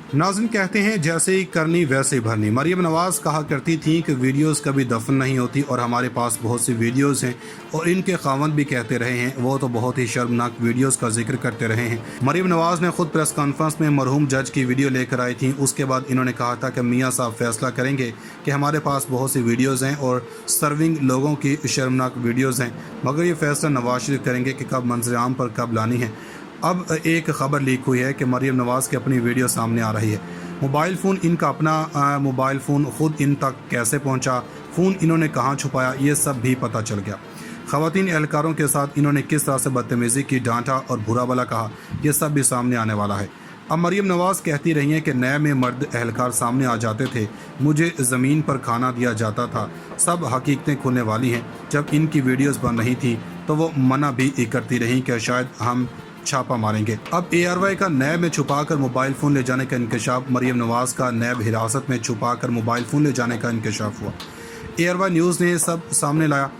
नाज़रीन कहते हैं जैसे ही करनी वैसे ही भरनी। मरियम नवाज़ कहा करती थी कि वीडियोस कभी दफन नहीं होती और हमारे पास बहुत सी वीडियोस हैं और इनके खावंद भी कहते रहे हैं वो तो बहुत ही शर्मनाक वीडियोस का जिक्र करते रहे हैं। मरियम नवाज़ ने खुद प्रेस कॉन्फ्रेंस में मरहूम जज की वीडियो लेकर आई थी। उसके बाद इन्होंने कहा था कि मियाँ साहब फैसला करेंगे कि हमारे पास बहुत सी वीडियोज़ हैं और सर्विंग लोगों की शर्मनाक वीडियोज़ हैं, मगर ये फैसला नवाज शरीफ करेंगे कि कब मंजर आम पर कब लानी है। अब एक खबर लीक हुई है कि मरियम नवाज़ की अपनी वीडियो सामने आ रही है। मोबाइल फ़ोन इनका अपना मोबाइल फ़ोन खुद इन तक कैसे पहुंचा, फ़ोन इन्होंने कहां छुपाया, ये सब भी पता चल गया। ख़वातीन एहलकारों के साथ इन्होंने किस तरह से बदतमीज़ी की, डांटा और बुरा भला कहा, यह सब भी सामने आने वाला है। अब मरियम नवाज़ कहती रही हैं कि नए में मर्द एहलकार सामने आ जाते थे, मुझे ज़मीन पर खाना दिया जाता था, सब हकीकतें खुलने वाली हैं। जब इनकी वीडियोज़ बन रही थी तो वो मना भी करती रहीं कि शायद हम छापा मारेंगे। अब ARY का नैब में छुपाकर मोबाइल फ़ोन ले जाने का इंकशाफ, मरियम नवाज़ का नैब हिरासत में छुपाकर मोबाइल फ़ोन ले जाने का इंकशाफ हुआ। ARY न्यूज़ ने सब सामने लाया।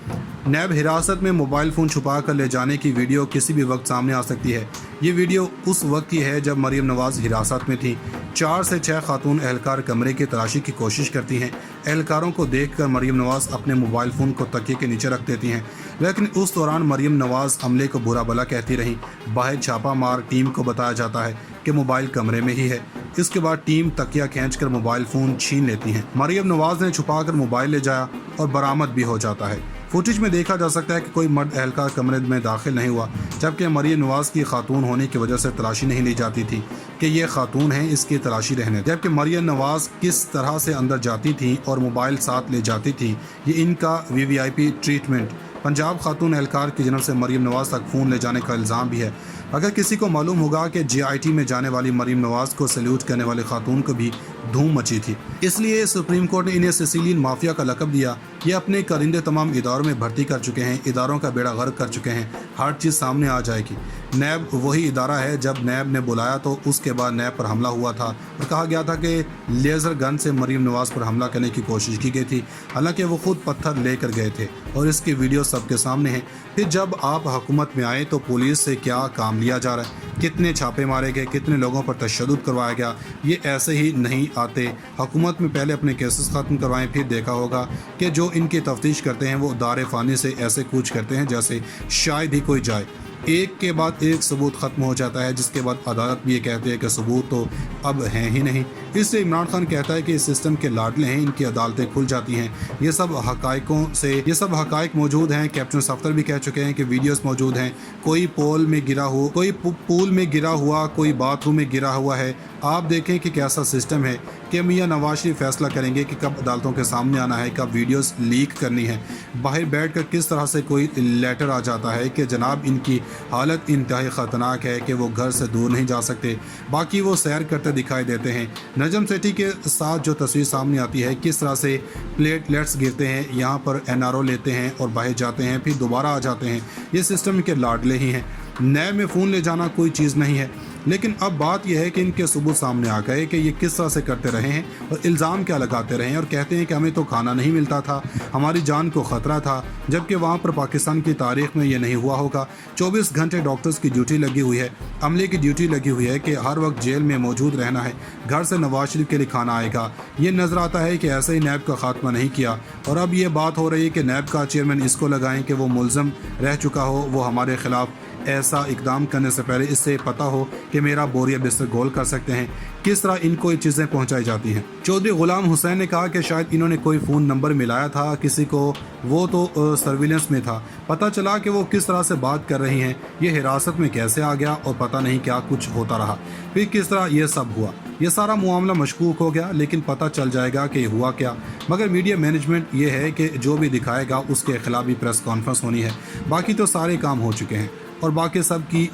नैब हिरासत में मोबाइल फ़ोन छुपा कर ले जाने की वीडियो किसी भी वक्त सामने आ सकती है। ये वीडियो उस वक्त की है जब मरियम नवाज़ हिरासत में थी। 4 से 6 खातून एहलकार कमरे की तलाशी की कोशिश करती हैं। एहलकारों को देखकर मरियम नवाज़ अपने मोबाइल फ़ोन को तकिए के नीचे रख देती हैं, लेकिन उस दौरान मरियम नवाज़ अमले को बुरा भला कहती रहीं। बाहर छापा मार टीम को बताया जाता है कि मोबाइल कमरे में ही है। इसके बाद टीम तकिया खींचकर मोबाइल फ़ोन छीन लेती है। मरियम नवाज़ ने छुपाकर मोबाइल ले जाया और बरामद भी हो जाता है। फुटेज में देखा जा सकता है कि कोई मर्द एहलकार कमरे में दाखिल नहीं हुआ, जबकि मरियम नवाज़ की खातून होने की वजह से तलाशी नहीं ली जाती थी कि ये खातून है, इसकी तलाशी रहने। जबकि मरियम नवाज़ किस तरह से अंदर जाती थी और मोबाइल साथ ले जाती थी, ये इनका VVIP ट्रीटमेंट। पंजाब खातून एहलकार की जनब से मरियम नवाज़ तक फ़ोन ले जाने का इल्ज़ाम भी है। अगर किसी को मालूम होगा कि JIT में जाने वाली मरियम नवाज़ को सैल्यूट करने वाले खातून को भी धूम मची थी, इसलिए सुप्रीम कोर्ट ने इन्हें सिसिलियन माफिया का लक़ब दिया। ये अपने कारिंदे तमाम इदारों में भर्ती कर चुके हैं, इदारों का बेड़ा गर्क कर चुके हैं। हर चीज़ सामने आ जाएगी। नैब वही इदारा है, जब नैब ने बुलाया तो उसके बाद नैब पर हमला हुआ था और कहा गया था कि लेज़र गन से मरियम नवाज़ पर हमला करने की कोशिश की गई थी, हालांकि वो खुद पत्थर लेकर गए थे और इसकी वीडियो सबके सामने है। फिर जब आप हुकूमत में आए तो पुलिस से क्या काम लिया जा रहा है, कितने छापे मारे गए, कितने लोगों पर तशद्दुद करवाया गया, ये ऐसे ही नहीं आते। हुकूमत में पहले अपने केसेस ख़त्म करवाएं, फिर देखा होगा कि जो इनकी तफ्तीश करते हैं वो दारे फ़ानी से ऐसे कूच करते हैं जैसे शायद ही कोई जाए। एक के बाद एक सबूत ख़त्म हो जाता है, जिसके बाद अदालत भी ये कहती है कि सबूत तो अब हैं ही नहीं। इससे इमरान खान कहता है कि इस सिस्टम के लाडले हैं, इनकी अदालतें खुल जाती हैं। ये सब हकाइक मौजूद हैं। कैप्टन सफ्तर भी कह चुके हैं कि वीडियोस मौजूद हैं। कोई पूल में गिरा हुआ, कोई बाथरूम में गिरा हुआ है। आप देखें कि कैसा सिस्टम है कि मियाँ नवाज शरीफ फैसला करेंगे कि कब अदालतों के सामने आना है, कब वीडियोस लीक करनी है। बाहर बैठकर किस तरह से कोई लेटर आ जाता है कि जनाब इनकी हालत इंतहाई ख़तरनाक है कि वो घर से दूर नहीं जा सकते, बाकी वो सैर करते दिखाई देते हैं। नजम सेठी के साथ जो तस्वीर सामने आती है, किस तरह से प्लेटलेट्स गिरते हैं, यहाँ पर NRO लेते हैं और बाहर जाते हैं, फिर दोबारा आ जाते हैं। ये सिस्टम के लाडले ही हैं। नए में फ़ोन ले जाना कोई चीज़ नहीं है, लेकिन अब बात यह है कि इनके सबूत सामने आ गए कि ये किस तरह से करते रहे हैं और इल्ज़ाम क्या लगाते रहे हैं और कहते हैं कि हमें तो खाना नहीं मिलता था, हमारी जान को ख़तरा था, जबकि वहाँ पर पाकिस्तान की तारीख़ में ये नहीं हुआ होगा। 24 घंटे डॉक्टर्स की ड्यूटी लगी हुई है, अमले की ड्यूटी लगी हुई है कि हर वक्त जेल में मौजूद रहना है, घर से नवाज शरीफ के लिए खाना आएगा। ये नज़र आता है कि ऐसे ही नैब का खात्मा नहीं किया और अब ये बात हो रही है कि नैब का चेयरमैन इसको लगाएं कि वो मुलज़म रह चुका हो, वो हमारे ख़िलाफ़ ऐसा इकदाम करने से पहले इससे पता हो कि मेरा बोरिया बिस्तर गोल कर सकते हैं। किस तरह इनको ये चीज़ें पहुंचाई जाती हैं। चौधरी गुलाम हुसैन ने कहा कि शायद इन्होंने कोई फ़ोन नंबर मिलाया था किसी को, वो तो सर्विलेंस में था, पता चला कि वो किस तरह से बात कर रही हैं, ये हिरासत में कैसे आ गया और पता नहीं क्या कुछ होता रहा, फिर किस तरह ये सब हुआ। ये सारा मामला मशकूक हो गया, लेकिन पता चल जाएगा कि हुआ क्या। मगर मीडिया मैनेजमेंट ये है कि जो भी दिखाएगा उसके खिलाफ भी प्रेस कॉन्फ्रेंस होनी है। बाकी तो सारे काम हो चुके हैं और बाकी सब की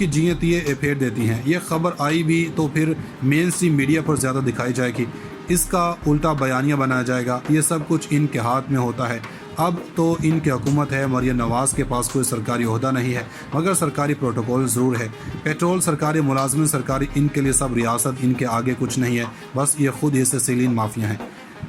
जियती फेर देती हैं। ये खबर आई भी तो फिर मेन स्ट्रीम मीडिया पर ज़्यादा दिखाई जाएगी, इसका उल्टा बयानिया बनाया जाएगा। ये सब कुछ इनके हाथ में होता है। अब तो इनकी हुकूमत है, मरियम नवाज़ के पास कोई सरकारी ओहदा नहीं है, मगर सरकारी प्रोटोकॉल ज़रूर है। पेट्रोल सरकारी, मुलाजमिन सरकारी, इनके लिए सब रियासत, इनके आगे कुछ नहीं है। बस ये खुद ही से सिसिलियन माफिया हैं।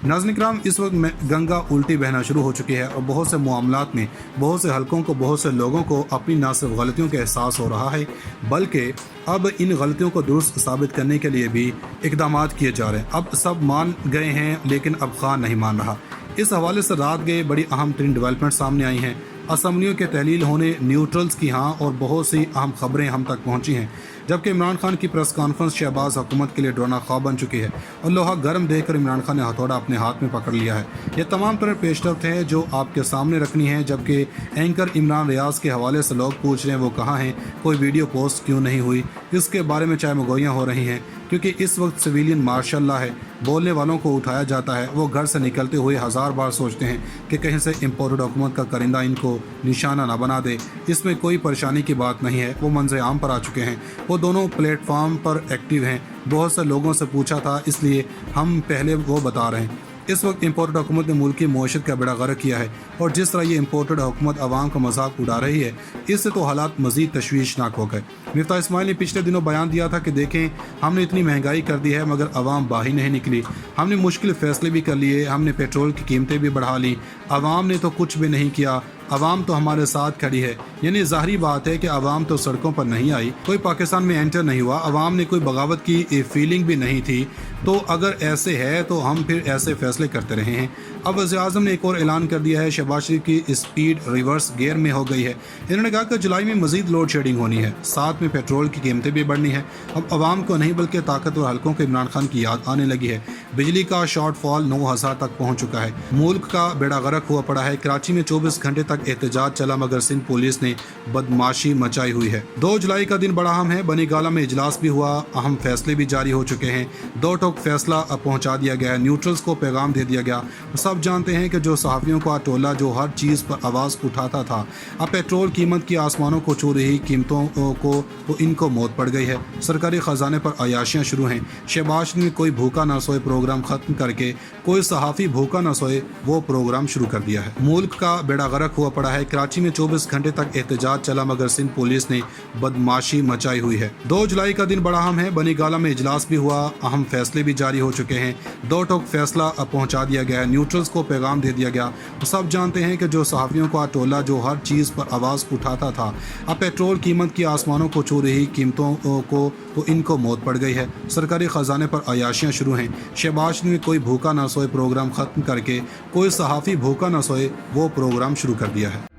नाज़रीन किराम, इस वक्त गंगा उल्टी बहना शुरू हो चुकी है और बहुत से मामलात में बहुत से हलकों को, बहुत से लोगों को अपनी ना सिर्फ गलतियों का एहसास हो रहा है, बल्कि अब इन गलतियों को दुरुस्त साबित करने के लिए भी इकदाम किए जा रहे हैं। अब सब मान गए हैं, लेकिन अब खान नहीं मान रहा। इस हवाले से रात गए बड़ी अहम तरीन डेवलपमेंट सामने आई हैं। असम्बलियों के तहलील होने, न्यूट्रल्स की हाँ और बहुत सी अहम खबरें हम तक पहुँची हैं, जबकि इमरान खान की प्रेस कॉन्फ्रेंस शहबाज हुकूमत के लिए डराना ख्वाब बन चुकी है और लोहा गर्म देखकर इमरान खान ने हथौड़ा अपने हाथ में पकड़ लिया है। ये तमाम तरह पेशरफ्त है जो आपके सामने रखनी है। जबकि एंकर इमरान रियाज के हवाले से लोग पूछ रहे हैं वो कहाँ हैं, कोई वीडियो पोस्ट क्यों नहीं हुई, इसके बारे में चाहे मगोइयाँ हो रही हैं, क्योंकि इस वक्त सिविलियन मार्शाल्लाह है, बोलने वालों को उठाया जाता है। वो घर से निकलते हुए हज़ार बार सोचते हैं कि कहीं से इम्पोर्टेड हुकूमत का करिंदा इनको निशाना ना बना दे। इसमें कोई परेशानी की बात नहीं है, वो मंज़र आम पर आ चुके हैं। वो दोनों प्लेटफार्म पर एक्टिव हैं। बहुत से लोगों से पूछा था, इसलिए हम पहले वो बता रहे हैं। इस वक्त इम्पोर्टेड हुकूमत ने मुल्क की मईशत का बेड़ा गर्क किया है और जिस तरह ये इम्पोर्टेड हुकूमत आवाम का मजाक उड़ा रही है, इससे तो हालात मज़ीद तशवीशनाक हो गए। मिफ्ताह इस्माइल ने पिछले दिनों बयान दिया था कि देखें, हमने इतनी महंगाई कर दी है मगर आवाम बाही नहीं निकली। हमने मुश्किल फ़ैसले भी कर लिए, हमने पेट्रोल की कीमतें भी बढ़ा ली, आवाम ने तो कुछ भी नहीं किया। आवाम तो हमारे साथ खड़ी है। यानी ज़ाहिरी बात है कि आवाम तो सड़कों पर नहीं आई, कोई पाकिस्तान में एंटर नहीं हुआ, आवाम ने कोई बगावत की फीलिंग भी नहीं थी। तो अगर ऐसे है तो हम फिर ऐसे फैसले करते रहे हैं। अब वज़ीर-ए-आज़म ने एक और ऐलान कर दिया है, शहबाज शरीफ की स्पीड रिवर्स गियर में हो गई है। इन्होंने कहा कि जुलाई में मज़ीद लोड शेडिंग होनी है, साथ में पेट्रोल की कीमतें भी बढ़नी है। अब आवाम को नहीं बल्कि ताकतवर हलकों को इमरान खान की याद आने लगी है। बिजली का शॉर्टफॉल 9000 तक पहुँच चुका है। मुल्क का बेड़ा गर्क हुआ पड़ा है। कराची में 24 घंटे तक एहतजाज चला मगर सिंध पुलिस ने बदमाशी मचाई हुई है। 2 जुलाई का दिन बड़ा अहम है। बनी गाला में इजलास भी हुआ, अहम फैसले भी जारी हो चुके हैं। 2 टोक फैसला अब पहुंचा दिया गया है, न्यूट्रल्स को पैगाम दे दिया गया। सब जानते हैं कि जो सहाफ़ियों का टोला जो हर चीज़ पर आवाज़ उठाता था, अब पेट्रोल कीमत की आसमानों को छू रही कीमतों को तो इनको मौत पड़ गई है। सरकारी ख़जाने पर अयाशियाँ शुरू हैं। शहबाज ने कोई भूखा ना सोए प्रोग्राम ख़त्म करके कोई सहाफ़ी भूखा ना सोए वो प्रोग्राम शुरू कर दिया है। मुल्क का बेड़ा गर्क हुआ पड़ा है। कराची में 24 घंटे तक एहतजाज चला मगर सिंध पुलिस ने बदमाशी मचाई हुई है। 2 जुलाई का दिन बड़ा अहम है। बनी गाला में इजलास भी हुआ, अहम फैसले भी जारी हो चुके हैं। 2 टोक फैसला अब पहुंचा दिया गया है, न्यूट्रल्स को पैगाम दे दिया गया। सब जानते हैं कि जो सहाफ़ियों का टोला जो हर चीज़ पर आवाज़ उठाता था, अब पेट्रोल कीमत की आसमानों को छू रही कीमतों को तो इनको मौत पड़ गई है। सरकारी ख़जाने पर अयाशियाँ शुरू हैं। शहबाज ने कोई भूखा ना सोए प्रोग्राम ख़त्म करके कोई सहाफ़ी भूखा ना सोए वो प्रोग्राम शुरू कर दिया है।